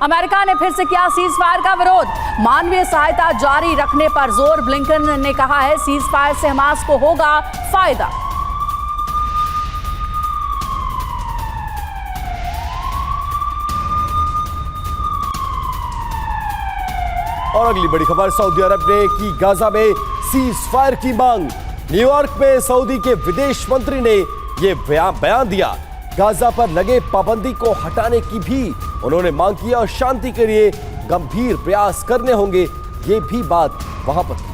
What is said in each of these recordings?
America ने फिर से किया सीज फायर का विरोध। मानवीय सहायता जारी रखने पर जोर। ब्लिंकन ने कहा है सीज फायर से हमास को होगा फायदा। और अगली बड़ी खबर, सऊदी अरब ने की गाजा में सीज फायर की मांग। न्यूयॉर्क में सऊदी के विदेश मंत्री ने यह बयान दिया। गाजा पर लगे पाबंदी को हटाने की भी उन्होंने मांग की और शांति के लिए गंभीर प्रयास करने होंगे, ये भी बात वहां पर की।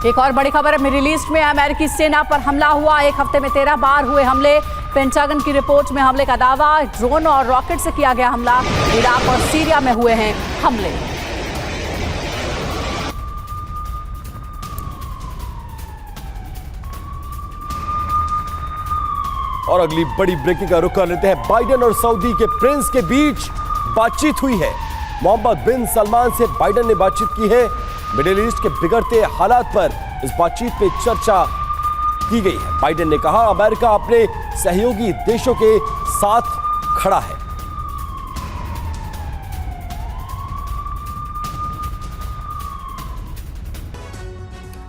एक और बड़ी खबर, मिडिल ईस्ट में अमेरिकी सेना पर हमला हुआ। एक हफ्ते में 13 बार हुए हमले। पेंटागन की रिपोर्ट में हमले का दावा। ड्रोन और रॉकेट से किया गया हमला। इराक और सीरिया में हुए हैं हमले। और अगली बड़ी ब्रेकिंग का रुख कर लेते हैं। बाइडेन और सऊदी के प्रिंस के बीच बातचीत हुई है। मोहम्मद बिन सलमान से बाइडेन ने बातचीत की है। मिडिल ईस्ट के बिगड़ते हालात पर इस बातचीत में चर्चा की गई है। बाइडेन ने कहा अमेरिका अपने सहयोगी देशों के साथ खड़ा है।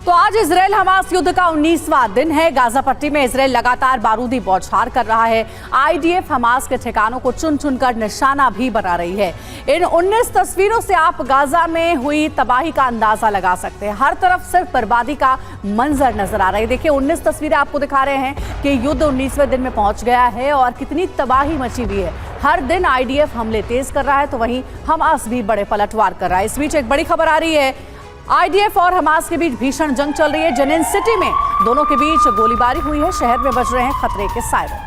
तो आज इजराइल हमास युद्ध का 19वां दिन है। गाजा पट्टी में इजराइल लगातार बारूदी बौछार कर रहा है। आईडीएफ हमास के ठिकानों को चुन चुनकर निशाना भी बना रही है। इन 19 तस्वीरों से आप गाजा में हुई तबाही का अंदाजा लगा सकते हैं। हर तरफ सिर्फ बर्बादी का मंजर नजर आ रहा है। देखिए 19 तस्वीरें आपको दिखा रहे हैं कि युद्ध 19वें दिन में पहुंच गया है और कितनी तबाही मची हुई है। हर दिन आईडीएफ हमले तेज कर रहा है तो वहीं हमास भी बड़े पलटवार कर रहा है। इस बीच एक बड़ी खबर आ रही है। आईडीएफ और हमास के बीच भीषण जंग चल रही है। जेनिन सिटी में दोनों के बीच गोलीबारी हुई है। शहर में बज रहे हैं खतरे के सायरन।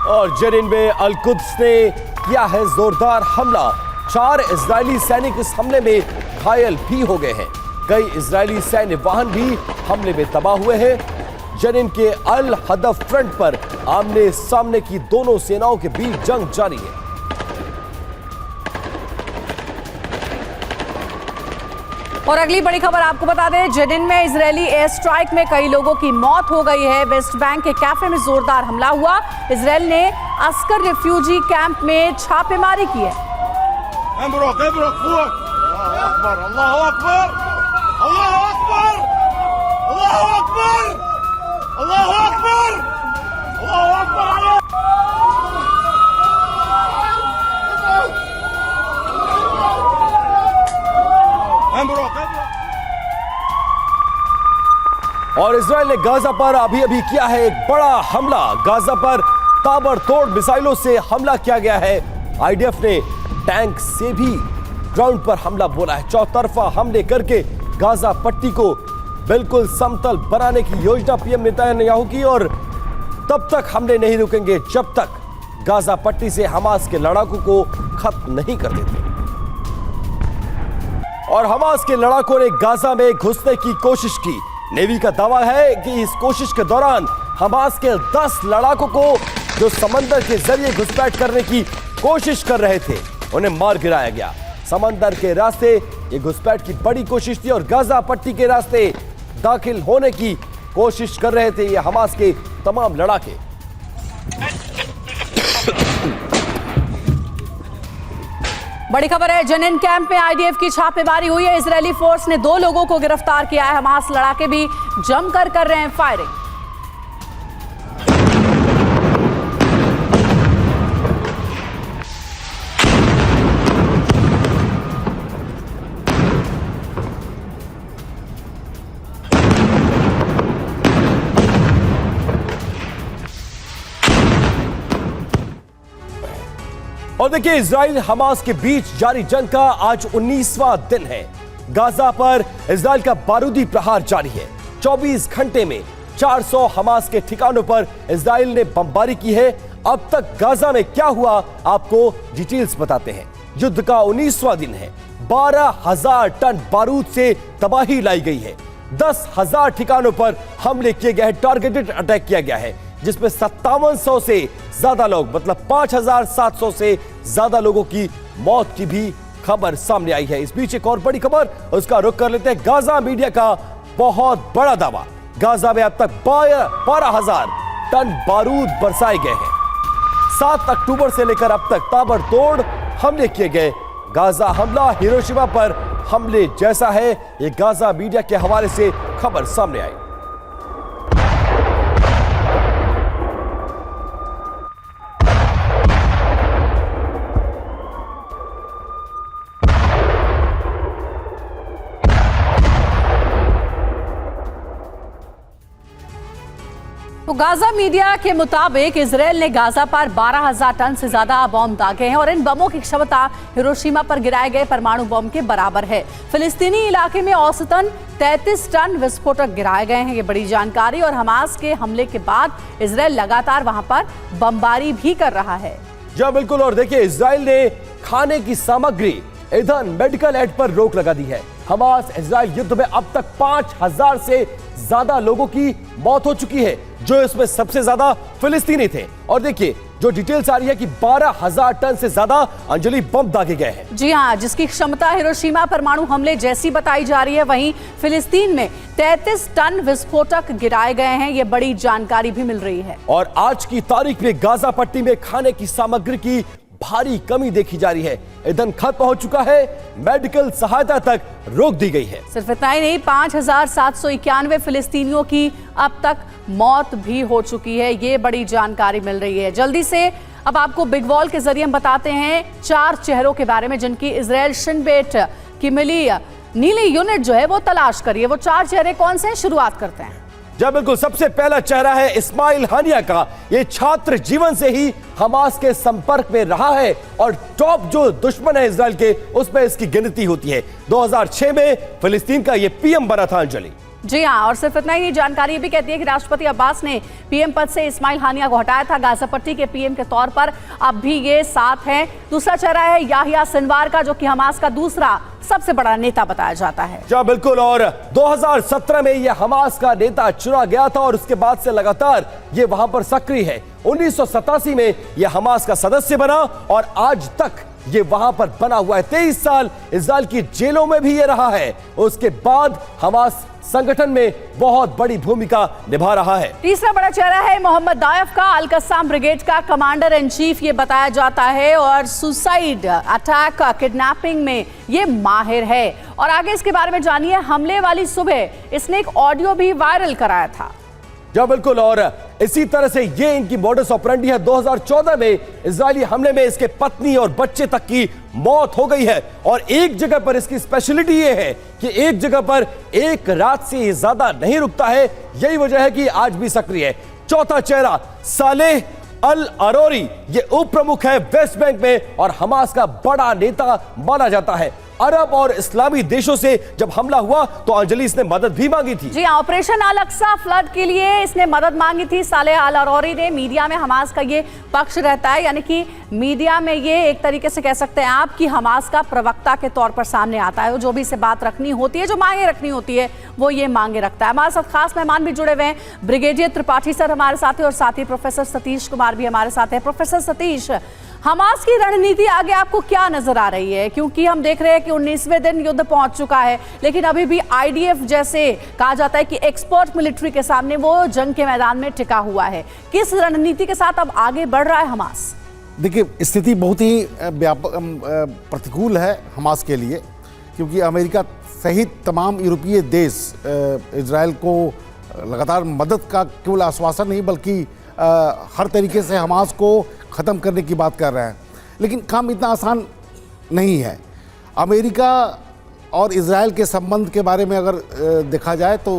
और जेनिन में अल-कुद्स ने किया है जोरदार हमला। 4 इजरायली सैनिक इस हमले में घायल भी हो गए हैं। कई इजरायली सैन्य वाहन भी हमले में तबाह हुए हैं। जेनिन के अल हदफ फ्रंट पर आमने सामने की दोनों सेनाओं के बीच जंग जारी है। और अगली बड़ी खबर आपको बता दें, जेनिन में इजरायली एयर स्ट्राइक में कई लोगों की मौत हो गई है। वेस्ट बैंक के कैफे में जोरदार हमला हुआ। इजरायल ने अस्कर रिफ्यूजी कैंप में छापेमारी की है। और इजरायल ने गाजा पर अभी किया है एक बड़ा हमला। गाजा पर ताबड़तोड़ मिसाइलों से हमला किया गया है। आईडीएफ ने टैंक से भी ग्राउंड पर हमला बोला है। चौतरफा हमले करके गाजा पट्टी को बिल्कुल समतल बनाने की योजना पीएम नेतन्याहू की। और तब तक हमले नहीं रुकेंगे जब तक गाजा पट्टी से हमास के लड़ाकों को खत्म नहीं कर देते। और हमास के लड़ाकों ने गाजा में घुसने की कोशिश की। नेवी का दावा है कि इस कोशिश के दौरान हमास के 10 लड़ाकों को जो समंदर के जरिए घुसपैठ करने की कोशिश कर रहे थे उन्हें मार गिराया गया। समंदर के रास्ते ये घुसपैठ की बड़ी कोशिश थी और गाजा पट्टी के रास्ते दाखिल होने की कोशिश कर रहे थे ये हमास के तमाम लड़ाके। बड़ी खबर है, जेनिन कैंप में आईडीएफ की छापेमारी हुई है। इजरायली फोर्स ने 2 लोगों को गिरफ्तार किया है। हमास लड़ाके भी जमकर कर रहे हैं फायरिंग। और देखिए इजराइल हमास के बीच जारी जंग का आज 19वां दिन है। गाजा पर इजराइल का बारूदी प्रहार जारी है। 24 घंटे में 400 हमास के ठिकानों पर इजराइल ने बमबारी की है। अब तक गाजा में क्या हुआ आपको डिटेल्स बताते हैं। युद्ध का 19वां दिन है। 12,000 टन बारूद से तबाही लाई गई है। 10,000 ठिकानों पर हमले किए गए हैं। टारगेटेड अटैक किया गया है, जिसमें 5700 से ज्यादा लोग, मतलब 5,700 से ज्यादा लोगों की मौत की भी खबर सामने आई है। इस बीच एक और बड़ी खबर, उसका रुख कर लेते हैं। गाजा मीडिया का बहुत बड़ा दावा, गाजा में अब तक 12,000 टन बारूद बरसाए गए हैं। 7 अक्टूबर से लेकर अब तक ताबड़तोड़ हमले किए गए। गाजा हमला हिरोशिमा पर हमले जैसा है, ये गाजा मीडिया के हवाले से खबर सामने आई। तो गाजा मीडिया के मुताबिक इजराइल ने गाजा पर 12,000 टन से ज्यादा बम दागे हैं और इन बमों की क्षमता हिरोशिमा पर गिराए गए परमाणु बम के बराबर है। फिलिस्तीनी इलाके में औसतन 33 टन विस्फोटक गिराए गए हैं, ये बड़ी जानकारी। और हमास के हमले के बाद इजराइल लगातार वहां पर बमबारी भी कर रहा है। जी बिल्कुल। और देखिए, इजराइल ने खाने की सामग्री, ईंधन, मेडिकल एड पर रोक लगा दी है। हमास इजराइल युद्ध में अब तक 5,000 से ज्यादा लोगों की मौत हो चुकी है, जो इसमें सबसे ज्यादा फिलिस्तीनी थे। और देखिए, जो डिटेल्स आ रही है कि 12,000 टन से ज्यादा अंजलि बम दागे गए हैं। जी हाँ, जिसकी क्षमता हिरोशिमा परमाणु हमले जैसी बताई जा रही है, वहीं फिलिस्तीन में 33 टन विस्फोटक गिराए गए हैं, ये बड़ी जानकारी भी मिल रही है। और आज की तारीख में गाजा पट्टी में खाने की सामग्री की भारी कमी देखी जा रही है। ईंधन खत्म हो चुका है, मेडिकल सहायता तक रोक दी गई है। सिर्फ इतना ही नहीं, 5,791 फिलिस्तीनियों की अब तक मौत भी हो चुकी है, ये बड़ी जानकारी मिल रही है। जल्दी से अब आपको बिग वॉल के जरिए हम बताते हैं 4 चेहरों के बारे में, जिनकी इजराइल शिन बेट की मिली नीली यूनिट जो है वो तलाश करिए। वो 4 चेहरे कौन से हैं, शुरुआत करते हैं। जी बिल्कुल। सबसे पहला चेहरा है इस्माइल हानिया का। ये छात्र जीवन से ही हमास के संपर्क में रहा है और टॉप जो दुश्मन है इजराइल के, उसमें इसकी गिनती होती है। 2006 में फिलिस्तीन का ये पीएम बना था अंजलि। जी हाँ, और सिर्फ इतना ही, जानकारी भी कहती है कि राष्ट्रपति अब्बास ने पीएम पद से इस्माइल हानिया को हटाया था। गाजा पट्टी के पीएम के तौर पर अब भी ये साथ हैं। दूसरा चेहरा है याहिया सिनवार का, जो कि हमास का दूसरा सबसे बड़ा नेता बताया जाता है। जी बिल्कुल। और 2017 में यह हमास का नेता चुना गया था और उसके बाद से लगातार ये वहां पर सक्रिय है। 1987 में यह हमास का सदस्य बना और आज तक ये वहां पर बना हुआ है। 23 साल इजराइल की जेलों में भी ये रहा है। उसके बाद हमास संगठन में बहुत बड़ी भूमिका निभा रहा है। तीसरा बड़ा चेहरा है मोहम्मद दायफ का, अल कस्साम ब्रिगेड का कमांडर इन चीफ ये बताया जाता है और सुसाइड अटैक, किडनैपिंग में ये माहिर है। और आगे इसके बारे में जानिए। हमले वाली सुबह इसने एक ऑडियो भी वायरल कराया था। जी बिल्कुल। और इसी तरह से ये इनकी मॉडस ऑपरेंडी है। 2014 में इजरायली हमले में इसके पत्नी और बच्चे तक की मौत हो गई है। और एक जगह पर इसकी स्पेशलिटी ये है कि एक जगह पर एक रात से ज्यादा नहीं रुकता है। यही वजह है कि आज भी सक्रिय है। चौथा चेहरा सालेह अल अरोरी, ये उप प्रमुख है वेस्ट बैंक में और हमास का बड़ा नेता माना जाता है। अरब और इस्लामी देशों से जब हमला हुआ तो अंजलि इसने मदद भी मांगी थी। जी हाँ, ऑपरेशन अल अक्सा फ्लड के लिए इसने मदद मांगी थी। सालेह अल अरोरी ने, मीडिया में हमास का ये पक्ष रहता है, यानी कि मीडिया में ये एक तरीके से कह सकते हैं आप कि हमास का प्रवक्ता के तौर पर सामने आता है। वो जो भी इसे बात रखनी होती है, जो मांगे रखनी होती है, वो ये मांगे रखता है। हमारे साथ खास मेहमान भी जुड़े हुए हैं। ब्रिगेडियर त्रिपाठी सर हमारे साथ हैं और साथ ही प्रोफेसर सतीश कुमार भी हमारे साथ हैं। प्रोफेसर सतीश, हमास की रणनीति आगे आपको क्या नजर आ रही है? क्योंकि हम देख रहे हैं कि 19वें दिन युद्ध पहुंच चुका है, लेकिन अभी भी आईडीएफ जैसे कहा जाता है कि एक्सपर्ट मिलिट्री के सामने वो जंग के मैदान में टिका हुआ है। किस रणनीति के साथ अब आगे बढ़ रहा है हमास? देखिए, स्थिति बहुत ही प्रतिकूल है हमास के लिए, क्योंकि अमेरिका सहित तमाम यूरोपीय देश इजराइल को लगातार मदद का केवल आश्वासन नहीं बल्कि हर तरीके से हमास को ख़त्म करने की बात कर रहे हैं। लेकिन काम इतना आसान नहीं है। अमेरिका और इजराइल के संबंध के बारे में अगर देखा जाए तो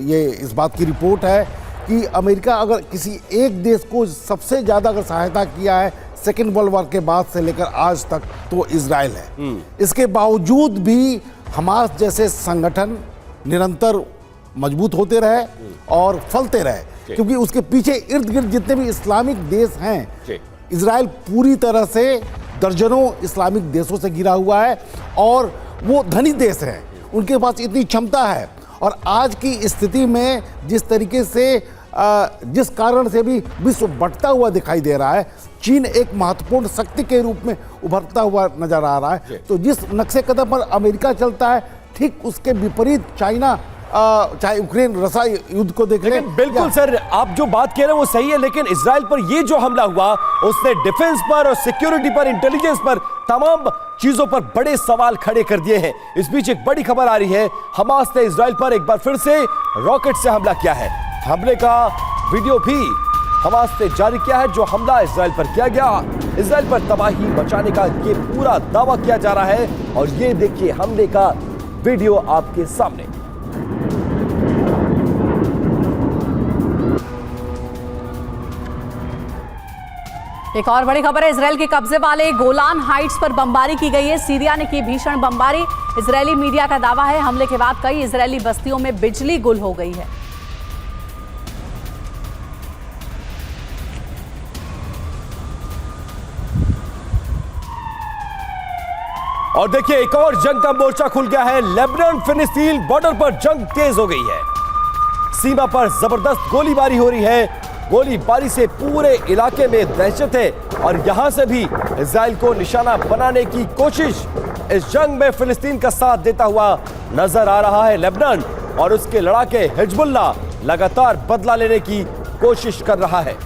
ये इस बात की रिपोर्ट है कि अमेरिका अगर किसी एक देश को सबसे ज़्यादा अगर सहायता किया है सेकेंड वर्ल्ड वॉर के बाद से लेकर आज तक, तो इजराइल है। इसके बावजूद भी हमास जैसे संगठन निरंतर मजबूत होते रहे और फलते रहे। क्योंकि उसके पीछे इर्द गिर्द जितने भी इस्लामिक देश हैं, जी। इजराइल पूरी तरह से दर्जनों इस्लामिक देशों से घिरा हुआ है और वो धनी देश है, उनके पास इतनी क्षमता है। और आज की स्थिति में जिस तरीके से जिस कारण से भी विश्व बढ़ता हुआ दिखाई दे रहा है, चीन एक महत्वपूर्ण शक्ति के रूप में उभरता हुआ नजर आ रहा है। तो जिस नक्शे कदम पर अमेरिका चलता है, ठीक उसके विपरीत चाइना, चाहे यूक्रेन रसा युद्ध को देख लेकिन बिल्कुल सर, आप जो बात कह रहे हैं वो सही है, लेकिन इजराइल पर ये जो हमला हुआ उसने डिफेंस पर और सिक्योरिटी पर, इंटेलिजेंस पर, तमाम चीजों पर बड़े सवाल खड़े कर दिए हैं। इस बीच एक बड़ी खबर आ रही है, हमास ने इजराइल पर एक बार फिर से रॉकेट से हमला किया है। हमले का वीडियो भी हमास ने जारी किया है, जो हमला इजराइल पर किया गया, इजराइल पर तबाही मचाने का ये पूरा दावा किया जा रहा है। और ये देखिए हमले का वीडियो आपके सामने। एक और बड़ी खबर है, इजराइल के कब्जे वाले गोलान हाइट्स पर बमबारी की गई है। सीरिया ने की भीषण बमबारी। इजरायली मीडिया का दावा है हमले के बाद कई इजरायली बस्तियों में बिजली गुल हो गई है। और देखिए एक और जंग का मोर्चा खुल गया है। लेबनान फिलिस्तीन बॉर्डर पर जंग तेज हो गई है। सीमा पर जबरदस्त गोलीबारी हो रही है। गोलीबारी से पूरे इलाके में दहशत है और यहां से भी इजराइल को निशाना बनाने की कोशिश। इस जंग में फिलिस्तीन का साथ देता हुआ नजर आ रहा है लेबनान, और उसके लड़ाके हिजबुल्लाह लगातार बदला लेने की कोशिश कर रहा है।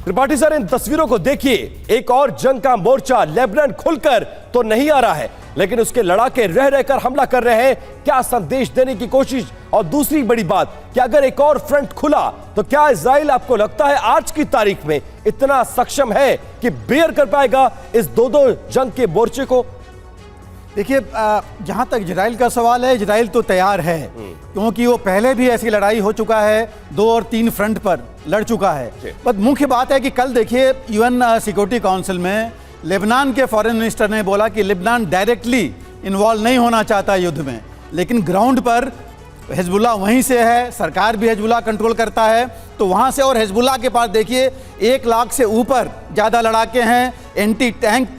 त्रिपाठी सर, इन तस्वीरों को देखिए। एक और जंग का मोर्चा लेबनान खुलकर तो नहीं आ रहा है, लेकिन उसके लड़ाके रह रहकर हमला कर रहे हैं। क्या संदेश देने की कोशिश? और दूसरी बड़ी बात कि अगर एक और फ्रंट खुला तो क्या इजराइल, आपको लगता है आज की तारीख में इतना सक्षम है कि बेयर कर पाएगा इस दो जंग के मोर्चे को? देखिए, जहाँ तक इजराइल का सवाल है, इजराइल तो तैयार है, क्योंकि वो पहले भी ऐसी लड़ाई हो चुका है, 2 और 3 फ्रंट पर लड़ चुका है। पर मुख्य बात है कि कल देखिए यूएन सिक्योरिटी काउंसिल में लेबनान के फॉरेन मिनिस्टर ने बोला कि लेबनान डायरेक्टली इन्वॉल्व नहीं होना चाहता युद्ध में, लेकिन ग्राउंड पर हिजबुल्लाह वहीं से है, सरकार भी हिजबुल्लाह कंट्रोल करता है, तो वहाँ से। और हिजबुल्लाह के पास देखिए 1 लाख से ऊपर ज़्यादा लड़ाके हैं, एंटी टैंक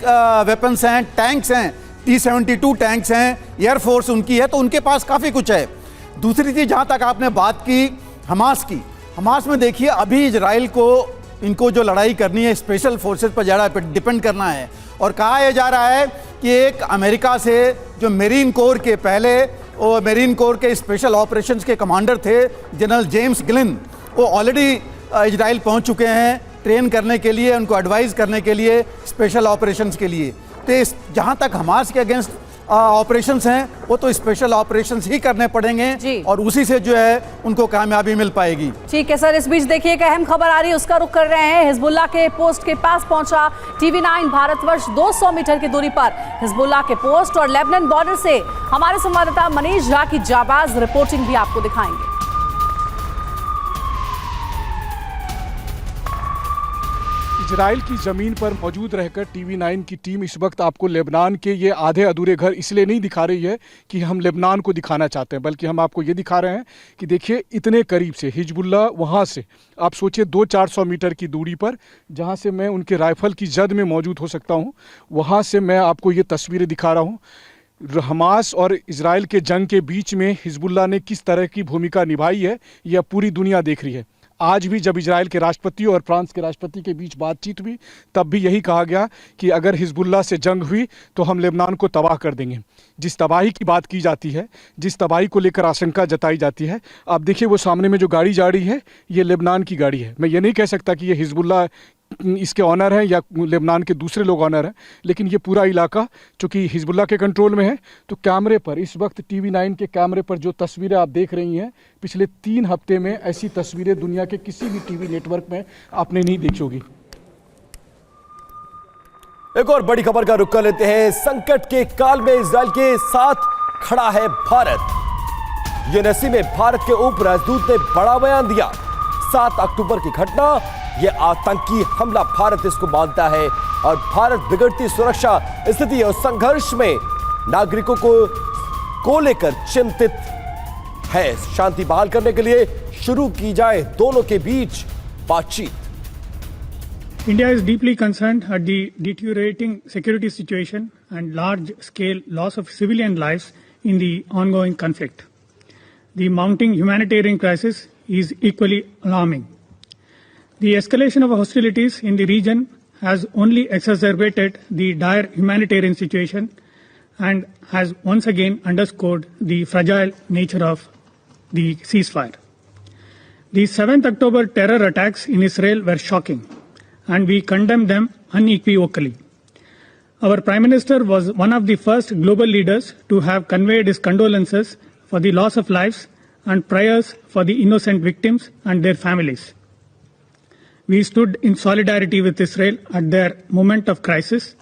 वेपन्स हैं, टैंक्स हैं, T-72 टैंक्स हैं, एयरफोर्स उनकी है, तो उनके पास काफ़ी कुछ है। दूसरी चीज़, जहाँ तक आपने बात की हमास की, हमास में देखिए अभी इजराइल को, इनको जो लड़ाई करनी है स्पेशल फोर्सेस पर ज़्यादा डिपेंड करना है। और कहा यह जा रहा है कि एक अमेरिका से जो मेरीन कोर के पहले, वो मेरीन कोर के स्पेशल ऑपरेशंस के कमांडर थे जनरल जेम्स गिलिन, वो ऑलरेडी इजराइल पहुंच चुके हैं ट्रेन करने के लिए, उनको एडवाइस करने के लिए स्पेशल ऑपरेशंस के लिए। तो जहाँ तक हमास के अगेंस्ट ऑपरेशंस हैं, वो तो स्पेशल ऑपरेशंस ही करने पड़ेंगे और उसी से जो है उनको कामयाबी मिल पाएगी। ठीक है सर, इस बीच देखिए एक अहम खबर आ रही है, उसका रुख कर रहे हैं। हिजबुल्लाह के पोस्ट के पास पहुंचा TV9 भारतवर्ष। 200 मीटर की दूरी पर हिजबुल्लाह के पोस्ट और लेबनान बॉर्डर से हमारे संवाददाता मनीष झा की जाबाज रिपोर्टिंग भी आपको दिखाएंगे। इजराइल की ज़मीन पर मौजूद रहकर TV9 की टीम इस वक्त आपको लेबनान के ये आधे अधूरे घर इसलिए नहीं दिखा रही है कि हम लेबनान को दिखाना चाहते हैं, बल्कि हम आपको ये दिखा रहे हैं कि देखिए इतने करीब से हिजबुल्लाह, वहाँ से आप सोचिए 200-400 मीटर की दूरी पर, जहाँ से मैं उनके राइफल की जद में मौजूद हो सकता हूँ, वहाँ से मैं आपको ये तस्वीरें दिखा रहा हूँ। हमास और इजराइल के जंग के बीच में हिजबुल्लाह ने किस तरह की भूमिका निभाई है, यह पूरी दुनिया देख रही है। आज भी जब इजराइल के राष्ट्रपति और फ्रांस के राष्ट्रपति के बीच बातचीत हुई, तब भी यही कहा गया कि अगर हिजबुल्लाह से जंग हुई तो हम लेबनान को तबाह कर देंगे। जिस तबाही की बात की जाती है, जिस तबाही को लेकर आशंका जताई जाती है, आप देखिए वो सामने में जो गाड़ी जा रही है, ये लेबनान की गाड़ी है। मैं ये नहीं कह सकता कि ये हिजबुल्लाह इसके ऑनर हैं या लेबनान के दूसरे लोग ऑनर हैं, लेकिन ये पूरा इलाका चूँकि हिजबुल्लाह के कंट्रोल में है। तो कैमरे पर इस वक्त TV9 के कैमरे पर जो तस्वीरें आप देख रही हैं, पिछले 3 हफ्ते में ऐसी तस्वीरें दुनिया के किसी भी टीवी नेटवर्क में आपने नहीं देखी होगी। एक और बड़ी खबर का रुख कर लेते हैं। संकट के काल में इजराइल के साथ खड़ा है भारत। यूएनएससी में भारत के उप राजदूत ने बड़ा बयान दिया। 7 अक्टूबर की घटना, यह आतंकी हमला भारत इसको मानता है और भारत बिगड़ती सुरक्षा स्थिति और संघर्ष में नागरिकों को को लेकर चिंतित है। शांति बहाल करने के लिए शुरू की जाए दोनों के बीच बातचीत। India is deeply concerned at the deteriorating security situation and large-scale loss of civilian lives in the ongoing conflict. The mounting humanitarian crisis is equally alarming. The escalation of hostilities in the region has only exacerbated the dire humanitarian situation and has once again underscored the fragile nature of the ceasefire. The 7th October terror attacks in Israel were shocking, and we condemn them unequivocally. Our Prime Minister was one of the first global leaders to have conveyed his condolences for the loss of lives and prayers for the innocent victims and their families. We stood in solidarity with Israel at their moment of crisis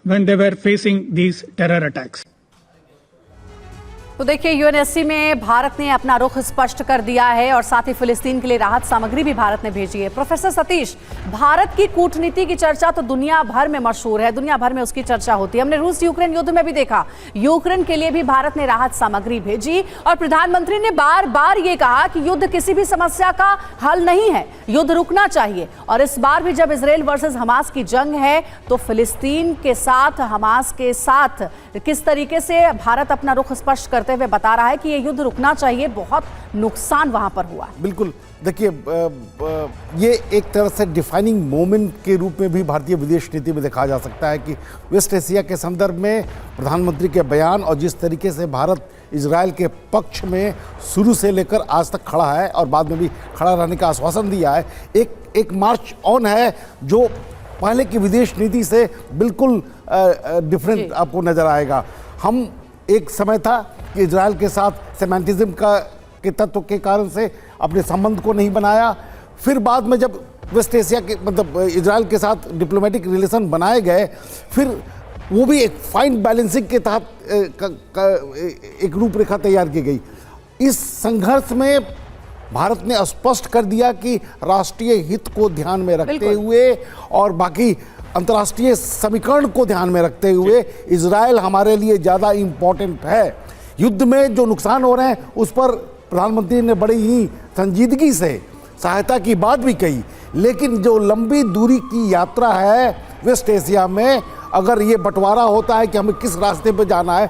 when they were facing these terror attacks. तो देखिए, UNSC में भारत ने अपना रुख स्पष्ट कर दिया है और साथ ही फिलिस्तीन के लिए राहत सामग्री भी भारत ने भेजी है। प्रोफेसर सतीश, भारत की कूटनीति की चर्चा तो दुनिया भर में मशहूर है, दुनिया भर में उसकी चर्चा होती है। हमने रूस यूक्रेन युद्ध में भी देखा, यूक्रेन के लिए भी भारत ने राहत सामग्री भेजी और प्रधानमंत्री ने बार बार ये कहा कि युद्ध किसी भी समस्या का हल नहीं है, युद्ध रुकना चाहिए। और इस बार भी जब इजराइल वर्सेस हमास की जंग है तो फिलिस्तीन के साथ, हमास के साथ किस तरीके से भारत अपना रुख स्पष्ट करते हुए बता रहा है कि ये युद्ध रुकना चाहिए, बहुत नुकसान वहां पर हुआ है। बिल्कुल, देखिए, ये एक तरह से डिफाइनिंग मोमेंट के रूप में भी भारतीय विदेश नीति में देखा जा सकता है कि वेस्ट एशिया के संदर्भ में प्रधानमंत्री के बयान और जिस तरीके से भारत इजराइल के पक्ष में शुरू से लेकर आज तक खड़ा है और बाद में भी खड़ा रहने का आश्वासन दिया है, एक मार्च ऑन है जो पहले की विदेश नीति से बिल्कुल डिफरेंट आपको नजर आएगा। हम एक समय था कि इजराइल के साथ सेमेंटिज्म के तत्व के कारण से अपने संबंध को नहीं बनाया, फिर बाद में जब वेस्ट एशिया के मतलब इजराइल के साथ डिप्लोमेटिक रिलेशन बनाए गए, फिर वो भी एक फाइन बैलेंसिंग के तहत एक रूपरेखा तैयार की गई। इस संघर्ष में भारत ने स्पष्ट कर दिया कि राष्ट्रीय हित को ध्यान में रखते हुए और बाकी अंतर्राष्ट्रीय समीकरण को ध्यान में रखते हुए इजराइल हमारे लिए ज़्यादा इम्पोर्टेंट है। युद्ध में जो नुकसान हो रहे हैं उस पर प्रधानमंत्री ने बड़ी ही संजीदगी से सहायता की बात भी कही, लेकिन जो लंबी दूरी की यात्रा है वेस्ट एशिया में, अगर ये बंटवारा होता है कि हमें किस रास्ते पर जाना है,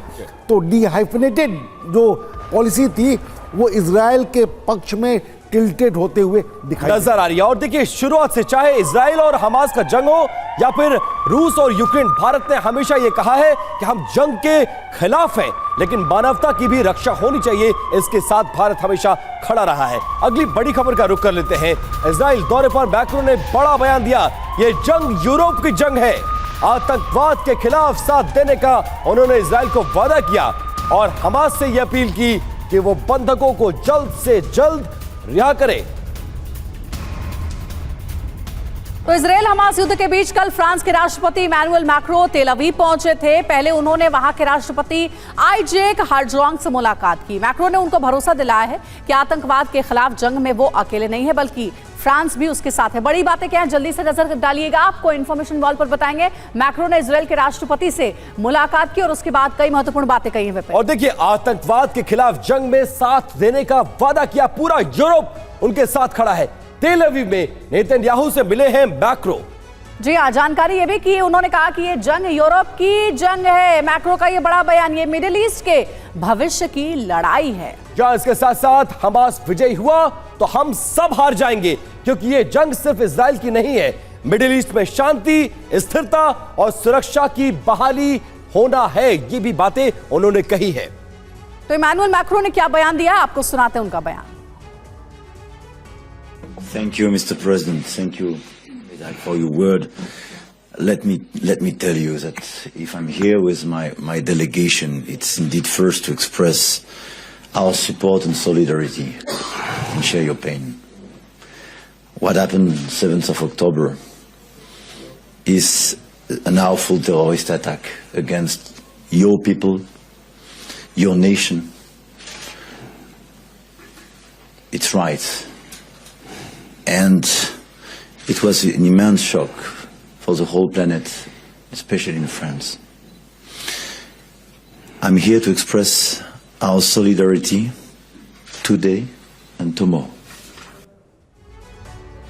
तो डिहाइफिनेटेड जो पॉलिसी थी वो इजराइल के पक्ष में टिल्टेड होते हुए दिखाई नजर आ रही है। और देखिए, शुरुआत से चाहे इजराइल और हमास का जंग हो या फिर रूस और यूक्रेन, भारत ने हमेशा यह कहा है कि हम जंग के खिलाफ हैं, लेकिन मानवता की भी रक्षा होनी चाहिए, इसके साथ भारत हमेशा खड़ा रहा है। अगली बड़ी खबर का रुख कर लेते हैं। इजराइल दौरे पर मैक्रो ने बड़ा बयान दिया, यह जंग यूरोप की जंग है। आतंकवाद के खिलाफ साथ देने का उन्होंने इजराइल को वादा किया और हमास से यह अपील की कि वो बंधकों को जल्द से जल्द रिहा करे। तो इजराइल हमास युद्ध के बीच कल फ्रांस के राष्ट्रपति इमैनुअल मैक्रो तेल अवीव पहुंचे थे। पहले उन्होंने वहां के राष्ट्रपति आइजैक हेरजोग से मुलाकात की। मैक्रो ने उनको भरोसा दिलाया है कि आतंकवाद के खिलाफ जंग में वो अकेले नहीं है, बल्कि फ्रांस भी उसके साथ है। बड़ी बातें क्या है, जल्दी से नजर डालिएगा, आपको इन्फॉर्मेशन वॉल पर बताएंगे। मैक्रो ने इजराइल के राष्ट्रपति से मुलाकात की और उसके बाद कई महत्वपूर्ण बातें कही हैं। और देखिए, आतंकवाद के खिलाफ जंग में साथ देने का वादा किया, पूरा यूरोप उनके साथ खड़ा है। तेल अवीव में नेतन्याहू से मिले हैं मैक्रो। जी हाँ, जानकारी ये भी की, उन्होंने कहा कि ये जंग यूरोप की जंग है। मैक्रो का ये बड़ा बयान, ये मिडिल ईस्ट के भविष्य की लड़ाई है। जहां इसके साथ साथ हमास विजयी हुआ तो हम सब हार जाएंगे, क्योंकि ये जंग सिर्फ इजराइल की नहीं है, मिडिल ईस्ट में शांति, स्थिरता और सुरक्षा की बहाली होना है, ये भी बातें उन्होंने कही है। तो इमैनुअल मैक्रो ने क्या बयान दिया, आपको सुनाते हैं उनका बयान। Thank you, Mr. President. Thank you for your word. Let me tell you that if I'm here with my delegation, it's indeed first to express our support and solidarity and share your pain. What happened 7th of October is an awful terrorist attack against your people, your nation. It's right. And it was an immense shock for the whole planet, especially in France. I'm here to express our solidarity today and tomorrow.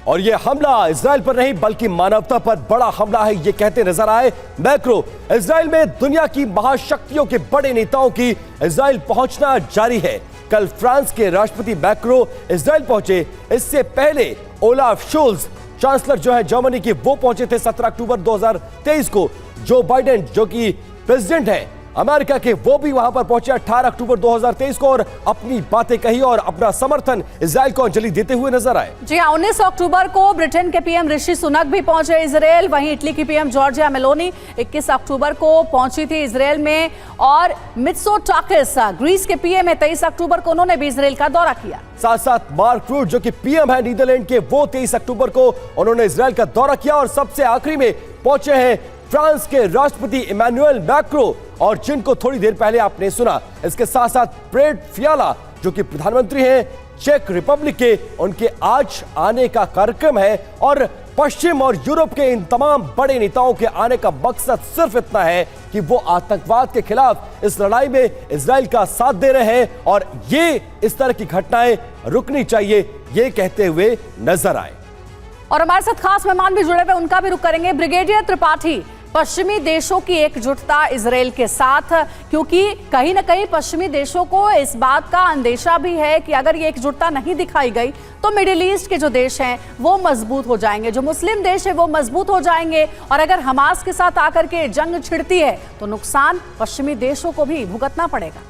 और ये हमला Israel पर नहीं बल्कि मानवता पर बड़ा हमला है, ये कहते नजर आए मैक्रो। इजराइल में दुनिया की महाशक्तियों के बड़े नेताओं की इजराइल पहुंचना जारी है। कल फ्रांस के राष्ट्रपति मैक्रो इजराइल पहुंचे। इससे पहले ओलाफ शोल्ज चांसलर जो है जर्मनी के, वो पहुंचे थे 17 अक्टूबर 2023 को। जो बाइडेन जो कि प्रेसिडेंट है अमेरिका के, वो भी वहां पर पहुंचे 18 अक्टूबर 2023 को और अपनी बातें कही और अपना समर्थन इजराइल को अंजलि देते हुए नजर आए। जी हाँ, 19 अक्टूबर को ब्रिटेन के पीएम ऋषि सुनक भी पहुंचे इजराइल। वहीं इटली की पीएम जॉर्जिया मेलोनी 21 अक्टूबर को पहुंची थी इजराइल में। और मित्सोटाकिस ग्रीस के पीएम है, 23 अक्टूबर को उन्होंने भी इजराइल का दौरा किया। साथ साथ मार्क रूट जो कि पीएम है नीदरलैंड के, वो 23 अक्टूबर को उन्होंने इजराइल का दौरा किया। और सबसे आखिरी में पहुंचे हैं फ्रांस के राष्ट्रपति इमैनुअल मैक्रो, और जिनको थोड़ी देर पहले आपने सुना। इसके साथ साथ प्रेट फियाला जो कि प्रधानमंत्री हैं चेक रिपब्लिक के, उनके आज आने का कार्यक्रम है। और पश्चिम और यूरोप के इन तमाम बड़े नेताओं के आने का मकसद सिर्फ इतना है कि वो आतंकवाद के खिलाफ इस लड़ाई में इजराइल का साथ दे रहे हैं और ये इस तरह की घटनाएं रुकनी चाहिए, ये कहते हुए नजर आए। और हमारे साथ खास मेहमान भी जुड़े हुए, उनका भी रुख करेंगे। ब्रिगेडियर त्रिपाठी, पश्चिमी देशों की एकजुटता इजराइल के साथ, क्योंकि कहीं ना कहीं पश्चिमी देशों को इस बात का अंदेशा भी है कि अगर ये एकजुटता नहीं दिखाई गई तो मिडिल ईस्ट के जो देश हैं वो मजबूत हो जाएंगे, जो मुस्लिम देश है वो मजबूत हो जाएंगे। और अगर हमास के साथ आकर के जंग छिड़ती है तो नुकसान पश्चिमी देशों को भी भुगतना पड़ेगा।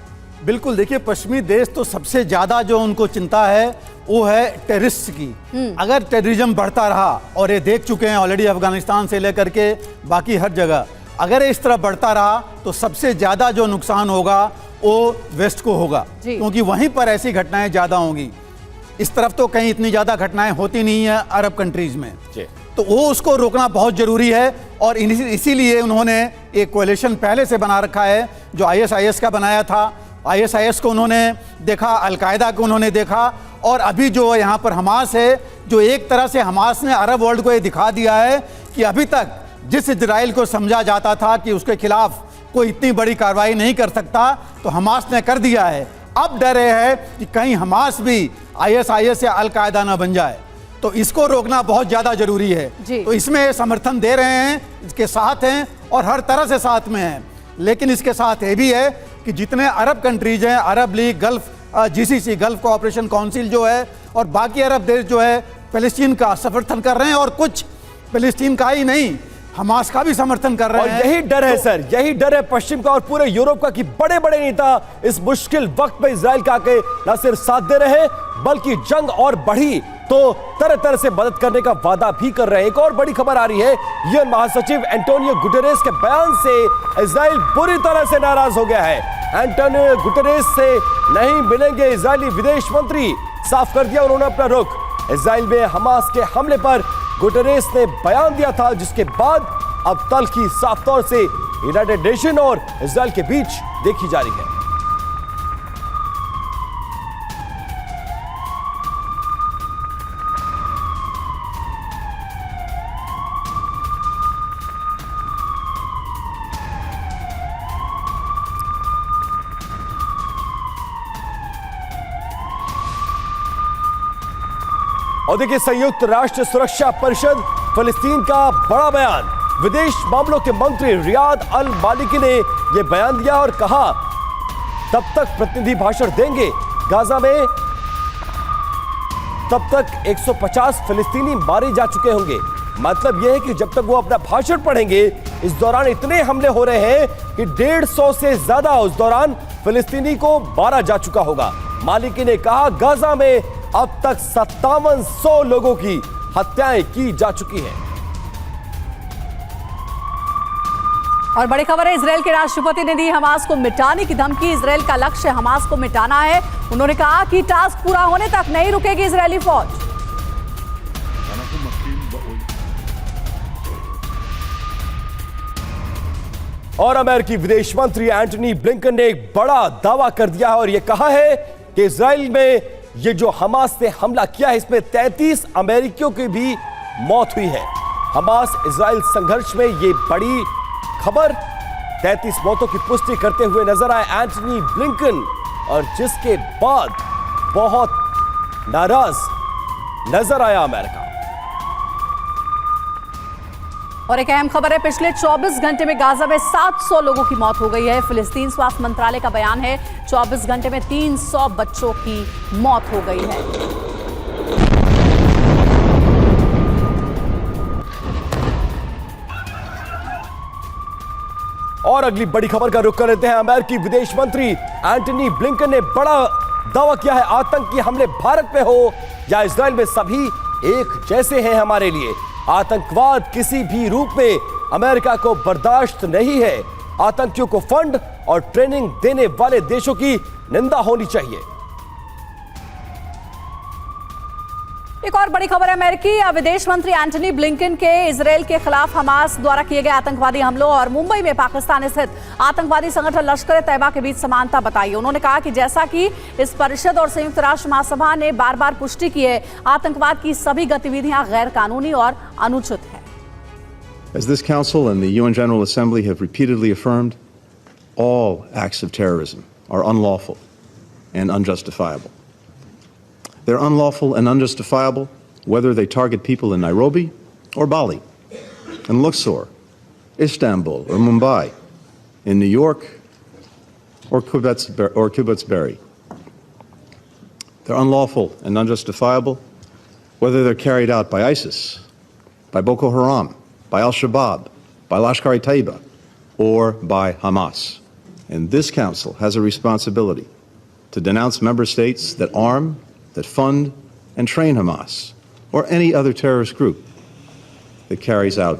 बिल्कुल, देखिए पश्चिमी देश तो सबसे ज्यादा जो उनको चिंता है वो है टेररिस्ट की। अगर टेररिज्म बढ़ता रहा, और ये देख चुके हैं ऑलरेडी अफगानिस्तान से लेकर के बाकी हर जगह, अगर इस तरह बढ़ता रहा तो सबसे ज्यादा जो नुकसान होगा वो वेस्ट को होगा, क्योंकि वहीं पर ऐसी घटनाएं ज्यादा होंगी। इस तरफ तो कहीं इतनी ज्यादा घटनाएं होती नहीं है अरब कंट्रीज में, तो वो उसको रोकना बहुत जरूरी है। और इसीलिए उन्होंने एक कोalition पहले से बना रखा है, जो ISIS का बनाया था। ISIS को उन्होंने देखा, अलकायदा को उन्होंने देखा, और अभी जो यहाँ पर हमास है, जो एक तरह से हमास ने अरब वर्ल्ड को ये दिखा दिया है कि अभी तक जिस इजराइल को समझा जाता था कि उसके खिलाफ कोई इतनी बड़ी कार्रवाई नहीं कर सकता, तो हमास ने कर दिया है। अब डर ये है कि कहीं हमास भी ISIS या अलकायदा ना बन जाए, तो इसको रोकना बहुत ज़्यादा जरूरी है। तो इसमें समर्थन दे रहे हैं, इसके साथ हैं और हर तरह से साथ में हैं। लेकिन इसके साथ ये भी है कि जितने अरब कंट्रीज हैं, Arab League, Gulf GCC Gulf Cooperation Council जो है, और बाकी अरब देश जो है फ़लस्तीन का समर्थन कर रहे हैं, और कुछ फ़लस्तीन का ही नहीं हमास का भी समर्थन कर रहे हैं। और यही डर है सर, यही डर है पश्चिम का और पूरे यूरोप का कि बड़े बड़े नेता इस मुश्किल वक्त में इजराइल का आके न सिर्फ साथ दे रहे, बल्कि जंग और बढ़ी तो तरह तरह से मदद करने का वादा भी कर रहे हैं। एक और बड़ी खबर आ रही है, यूएन महासचिव एंटोनियो गुटेरेस के बयान से इजराइल बुरी तरह से नाराज हो गया है। एंटोनियो गुटेरेस से नहीं मिलेंगे इजरायली विदेश मंत्री, साफ कर दिया उन्होंने अपना रुख। इजराइल में हमास के हमले पर गुटेरेस ने बयान दिया था, जिसके बाद अब तल्खी साफ तौर से यूनाइटेड नेशन और इजराइल के बीच देखी जा रही है। और देखिए, संयुक्त राष्ट्र सुरक्षा परिषद फिलिस्तीन का बड़ा बयान। विदेश मामलों के मंत्री रियाद अल मालिकी ने यह बयान दिया और कहा तब तक प्रतिनिधि भाषण देंगे गाजा में, तब तक 150 फिलिस्तीनी मारे जा चुके होंगे। मतलब यह है कि जब तक वो अपना भाषण पढ़ेंगे, इस दौरान इतने हमले हो रहे हैं कि 150 से ज्यादा उस दौरान फिलिस्तीनी को मारा जा चुका होगा। मालिकी ने कहा गाजा में अब तक 5700 लोगों की हत्याएं की जा चुकी हैं। और बड़ी खबर है, इजराइल के राष्ट्रपति ने दी हमास को मिटाने की धमकी। इजराइल का लक्ष्य हमास को मिटाना है। उन्होंने कहा कि टास्क पूरा होने तक नहीं रुकेगी इजरायली फौज। और अमेरिकी विदेश मंत्री एंटनी ब्लिंकन ने एक बड़ा दावा कर दिया है और यह कहा है कि इजराइल में ये जो हमास ने हमला किया है, इसमें 33 अमेरिकियों की भी मौत हुई है। हमास इजराइल संघर्ष में ये बड़ी खबर, 33 मौतों की पुष्टि करते हुए नजर आए एंटनी ब्लिंकन। और जिसके बाद बहुत नाराज नजर आया अमेरिका। और एक अहम खबर है, पिछले 24 घंटे में गाजा में 700 लोगों की मौत हो गई है। फिलिस्तीन स्वास्थ्य मंत्रालय का बयान है 24 घंटे में 300 बच्चों की मौत हो गई है। और अगली बड़ी खबर का रुख कर लेते हैं। अमेरिकी विदेश मंत्री एंटनी ब्लिंकन ने बड़ा दावा किया है, आतंकी हमले भारत में हो या इजराइल में, सभी एक जैसे हैं हमारे लिए। आतंकवाद किसी भी रूप में अमेरिका को बर्दाश्त नहीं है। आतंकियों को फंड और ट्रेनिंग देने वाले देशों की निंदा होनी चाहिए। एक और बड़ी खबर है, अमेरिकी विदेश मंत्री एंटनी ब्लिंकन के इजराइल के खिलाफ हमास द्वारा किए गए आतंकवादी हमलों और मुंबई में पाकिस्तान स्थित आतंकवादी संगठन लश्कर तैयबा के बीच समानता बताई। उन्होंने कहा कि जैसा कि इस परिषद और संयुक्त राष्ट्र महासभा ने बार बार पुष्टि की है, आतंकवाद की सभी गतिविधियां गैर कानूनी और अनुचित है। As this Council and the UN General Assembly have repeatedly affirmed, all acts of terrorism are unlawful and unjustifiable. They're unlawful and unjustifiable whether they target people in Nairobi or Bali, in Luxor, Istanbul or Mumbai, in New York or Kibbutz Berry. They're unlawful and unjustifiable whether they're carried out by ISIS, by Boko Haram, by Al-Shabaab, by Lashkar-e-Taiba, or by Hamas. And this Council has a responsibility to denounce member states that arm, that fund and train Hamas or any other terrorist group that carries out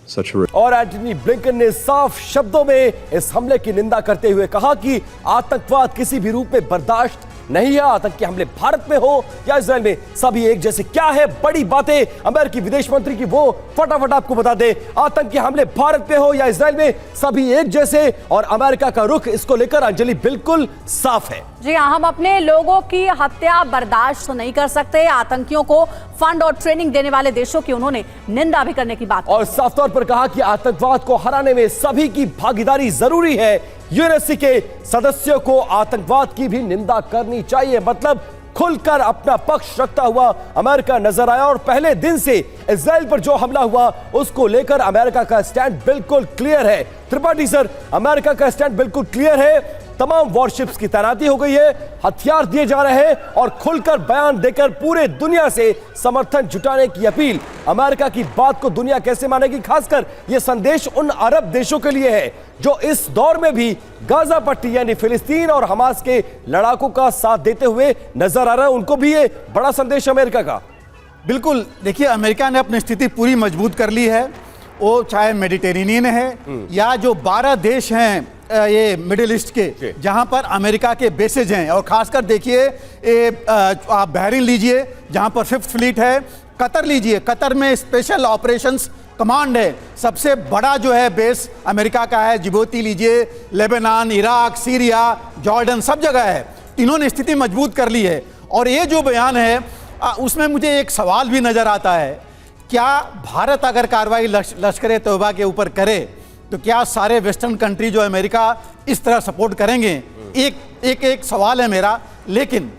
such horrific. और Antony Blinken ने साफ शब्दों में इस हमले की निंदा करते हुए कहा कि आतंकवाद किसी भी रूप में बर्दाश्त नहीं है। आतंकी हमले भारत में हो या इजराइल में, सभी एक जैसे। क्या है बड़ी बातें अमेरिकी विदेश मंत्री की, वो फटाफट आपको बता दें। आतंकी हमले भारत में हो या इजराइल में, सभी एक जैसे। और अमेरिका का रुख इसको लेकर अंजलि बिल्कुल साफ है। जी हाँ, हम अपने लोगों की हत्या बर्दाश्त नहीं कर सकते। आतंकियों को फंड और ट्रेनिंग देने वाले देशों की उन्होंने निंदा भी करने की बात और साफ तौर पर कहा कि आतंकवाद को हराने में सभी की भागीदारी जरूरी है। यूएनएससी के सदस्यों को आतंकवाद की भी निंदा करनी चाहिए। मतलब खुलकर अपना पक्ष रखता हुआ अमेरिका नजर आया। और पहले दिन से इजराइल पर जो हमला हुआ उसको लेकर अमेरिका का स्टैंड बिल्कुल क्लियर है। त्रिपाठी सर, अमेरिका का स्टैंड बिल्कुल क्लियर है। तमाम वॉरशिप्स की तैनाती हो गई है, हथियार दिए जा रहे हैं और खुलकर बयान देकर पूरे दुनिया से समर्थन जुटाने की अपील। अमेरिका की बात को दुनिया कैसे मानेगी? खासकर यह संदेश उन अरब देशों के लिए है जो इस दौर में भी गाजा पट्टी यानी फिलिस्तीन और हमास के लड़ाकों का साथ देते हुए नजर आ रहा है। उनको भी ये बड़ा संदेश अमेरिका का। बिल्कुल, देखिए अमेरिका ने अपनी स्थिति पूरी मजबूत कर ली है। वो चाहे मेडिटेरेनियन है या जो 12 देश हैं ये मिडिल ईस्ट के, जहां पर अमेरिका के बेसेज हैं। और खासकर देखिए आप बहरीन लीजिए जहां पर 5th फ्लीट है, कतर लीजिए, कतर में स्पेशल ऑपरेशंस कमांड है, सबसे बड़ा जो है बेस अमेरिका का है। जिबूती लीजिए, लेबनान, इराक, सीरिया, जॉर्डन, सब जगह है। इन्होंने स्थिति मजबूत कर ली है। और ये जो बयान है उसमें मुझे एक सवाल भी नजर आता है, क्या भारत अगर कार्रवाई लश्कर तौबा के ऊपर करे तो क्या सारे वेस्टर्न कंट्री जो अमेरिका इस तरह सपोर्ट करेंगे? एक सवाल है मेरा। लेकिन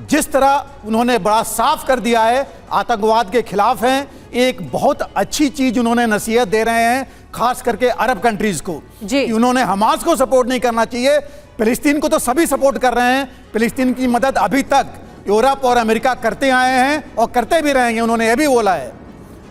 जिस तरह उन्होंने बड़ा साफ कर दिया है, आतंकवाद के खिलाफ हैं, एक बहुत अच्छी चीज उन्होंने नसीहत दे रहे हैं खास करके अरब कंट्रीज को कि उन्होंने हमास को सपोर्ट नहीं करना चाहिए। फिलिस्तीन को तो सभी सपोर्ट कर रहे हैं। फिलिस्तीन की मदद अभी तक यूरोप और अमेरिका करते आए हैं और करते भी रहेंगे। उन्होंने यह भी बोला है,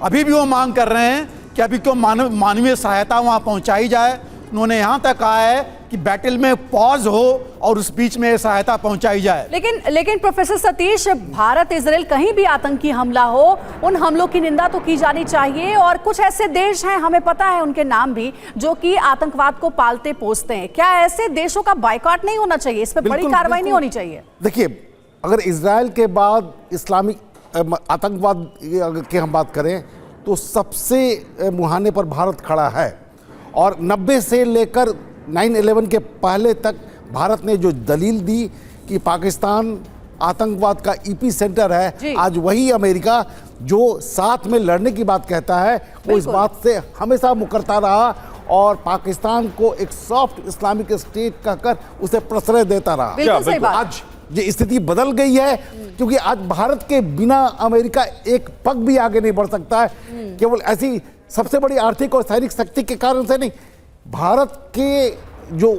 अभी भी वो मांग कर रहे हैं कि अभी क्यों मानवीय सहायता वहां पहुंचाई जाए। उन्होंने यहां तक कहा है कि बैटल में पॉज हो और उस बीच में सहायता पहुंचाई जाए। लेकिन प्रोफेसर सतीश, भारत इजराइल कहीं भी आतंकी हमला हो, उन हमलों की निंदा तो की जानी चाहिए। और कुछ ऐसे देश हैं, हमें पता है उनके नाम भी, जो कि आतंकवाद को पालते पोसते हैं। क्या ऐसे देशों का बायकॉट नहीं होना चाहिए? इस पर बड़ी कार्रवाई नहीं होनी चाहिए? देखिए, अगर इजराइल के बाद इस्लामिक आतंकवाद की हम बात करें तो सबसे मुहाने पर भारत खड़ा है। और 90 से लेकर 9/11 के पहले तक भारत ने जो दलील दी कि पाकिस्तान आतंकवाद का ईपी सेंटर है, आज वही अमेरिका जो साथ में लड़ने की बात कहता है, वो इस बात से हमेशा मुकरता रहा। और पाकिस्तान को एक सॉफ्ट इस्लामिक स्टेट कहकर उसे प्रश्रय देता रहा। बिल्कुल सही बात। आज ये स्थिति बदल गई है, क्योंकि आज भारत के बिना अमेरिका एक पग भी आगे नहीं बढ़ सकता है। केवल ऐसी सबसे बड़ी आर्थिक और सैनिक शक्ति के कारण से नहीं, भारत के जो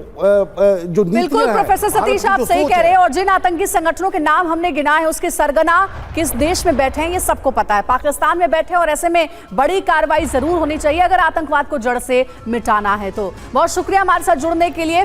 बिल्कुल प्रोफेसर सतीश, आप सही कह रहे हैं। और जिन आतंकी संगठनों के नाम हमने गिनाए हैं, उसके सरगना किस देश में बैठे हैं ये सबको पता है, पाकिस्तान में बैठे हैं। और ऐसे में बड़ी कार्रवाई जरूर होनी चाहिए अगर आतंकवाद को जड़ से मिटाना है तो। बहुत शुक्रिया हमारे साथ जुड़ने के लिए।